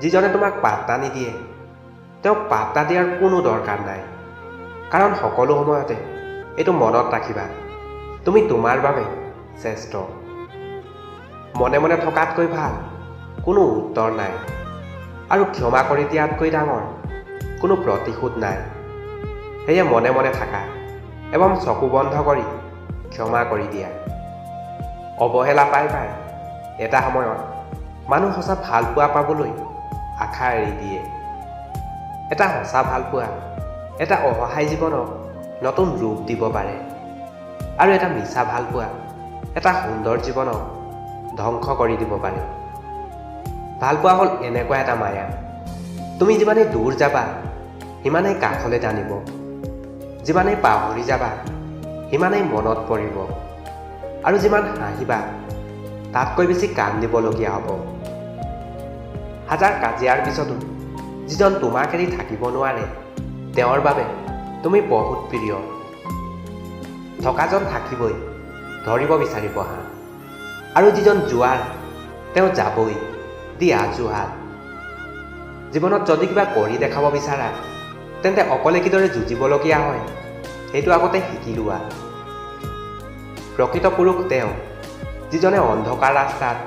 যিজনে তোমাক পাত্তা নিদিয়ে তেওঁক পাত্তা দিয়াৰ কোনো দৰকাৰ নাই, কাৰণ সকলো সময়তে এইটো মনত ৰাখিবা, তুমি তোমাৰ বাবে শ্ৰেষ্ঠ। মনে মনে থকাতকৈ ভাল কোনো উত্তৰ নাই, আৰু ক্ষমা কৰি দিয়াতকৈ ডাঙৰ কোনো প্ৰতিশোধ নাই। সেয়ে মনে মনে থাকা এবং চকু বন্ধ কৰি ক্ষমা কৰি দিয়া। অৱহেলা পাই পাই এটা সময়ত মানুহ সঁচা ভালপোৱা পাবলৈ আশা এৰি দিয়ে। এটা সঁচা ভালপোৱা এটা অসহায় জীৱনক নতুন ৰূপ দিব পাৰে, আৰু এটা মিছা ভালপোৱা এটা সুন্দৰ জীৱনক ধ্বংস কৰি দিব পাৰে। ভালপোৱা হ'ল এনেকুৱা এটা মায়া, তুমি যিমানেই দূৰ যাবা সিমানেই কাষলৈ টানিব, যিমানেই পাহৰি যাবা সিমানেই মনত পৰিব, আৰু যিমান হাঁহিবা তাতকৈ বেছি কান্দিবলগীয়া হ'ব। হাজাৰ কাজিয়াৰ পিছতো যিজন তোমাক এৰি থাকিব নোৱাৰে তেওঁৰ বাবে তুমি বহুত প্ৰিয়। থকাজন থাকিবই, ধৰিব বিচাৰিব হাত, আৰু যিজন যোৱাৰ তেওঁ যাবই দি আজুহাত। জীৱনত যদি কিবা কৰি দেখাব বিচাৰা তেন্তে অকলে কিদৰে যুঁজিবলগীয়া হয় সেইটো আগতে শিকি লোৱা। প্ৰকৃত পুৰুষ তেওঁ যিজনে অন্ধকাৰ ৰাস্তাত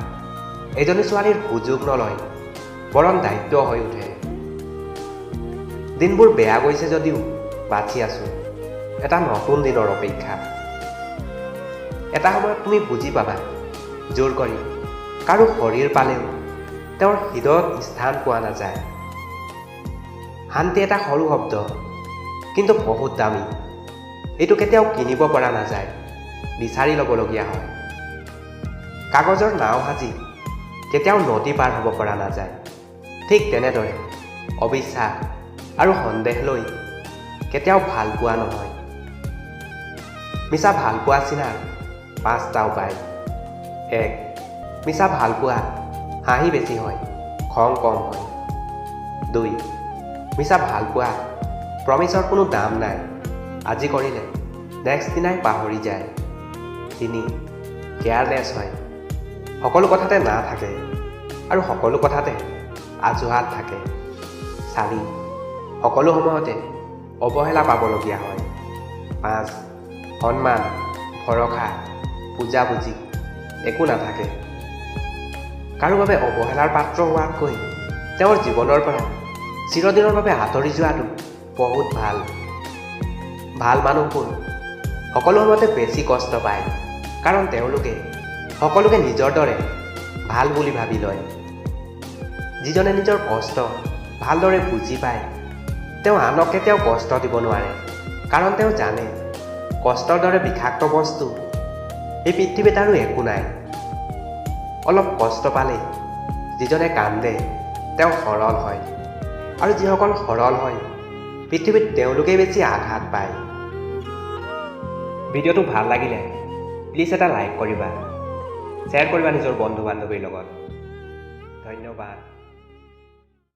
এজনী ছোৱালীৰ সুযোগ নলয়, বৰং দায়িত্ব হৈ উঠে। দিনবোৰ বেয়া গৈছে যদিও বাচি আছো এটা নতুন দিনৰ অপেক্ষাত। এটা সময়ত তুমি বুজি পাবা, জোৰ কৰি কাৰো শৰীৰ পালেও তেওঁৰ হৃদয়ত স্থান পোৱা নাযায়। শান্তি এটা সৰু শব্দ, কিন্তু বহুত দামী। এইটো কেতিয়াও কিনিব পৰা নাযায়, বিচাৰি ল'বলগীয়া হয়। কাগজৰ নাও সাজি কেতিয়াও নদী পাৰ হ'ব পৰা নাযায়। ঠিক তেনেদৰে অবিশ্বাস আৰু সন্দেহ লৈ কেতিয়াও ভাল পোৱা নহয়। মিছা ভালপোৱা চিনাৰ 5টা উপায়। 1. মিছা ভালপোৱা হাঁহি বেছি হয়, খং কম হয়। 2. মিছা ভালপোৱা প্ৰমিছৰ কোনো দাম নাই, আজি কৰিলে নেক্সট দিনাই পাহৰি যায়। 3. কেয়াৰলেছ হয়, সকলো কথাতে না থাকে আৰু সকলো কথাতে আজুহাত থাকে। 4. সকলো সময়তে অৱহেলা পাবলগীয়া হয়। 5. সন্মান, ভৰসা, বুজাবুজি একো নাথাকে। কাৰো বাবে অৱহেলাৰ পাত্ৰ হোৱাতকৈ তেওঁৰ জীৱনৰ পৰা চিৰদিনৰ বাবে আঁতৰি যোৱাটো বহুত ভাল। ভাল মানুহবোৰ সকলো সময়তে বেছি কষ্ট পায়, কাৰণ তেওঁলোকে সকলোকে নিজৰ দৰে ভাল বুলি ভাবি লয়। যিজনে নিজৰ কষ্ট ভালদৰে বুজি পায় তেওঁ আনক কেতিয়াও কষ্ট দিব নোৱাৰে, কাৰণ তেওঁ জানে কষ্টৰ দৰে বিষাক্ত বস্তু এই পৃথিৱীত আৰু একো নাই। অলপ কষ্ট পালেই যিজনে কান্দে তেওঁ সৰল হয়, আৰু যিসকল সৰল হয় পৃথিৱীত তেওঁলোকেই বেছি আঘাত পায়। ভিডিঅ'টো ভাল লাগিলে প্লিজ এটা লাইক কৰিবা, শ্বেয়াৰ কৰিবা নিজৰ বন্ধু বান্ধৱীৰ লগত। ধন্যবাদ।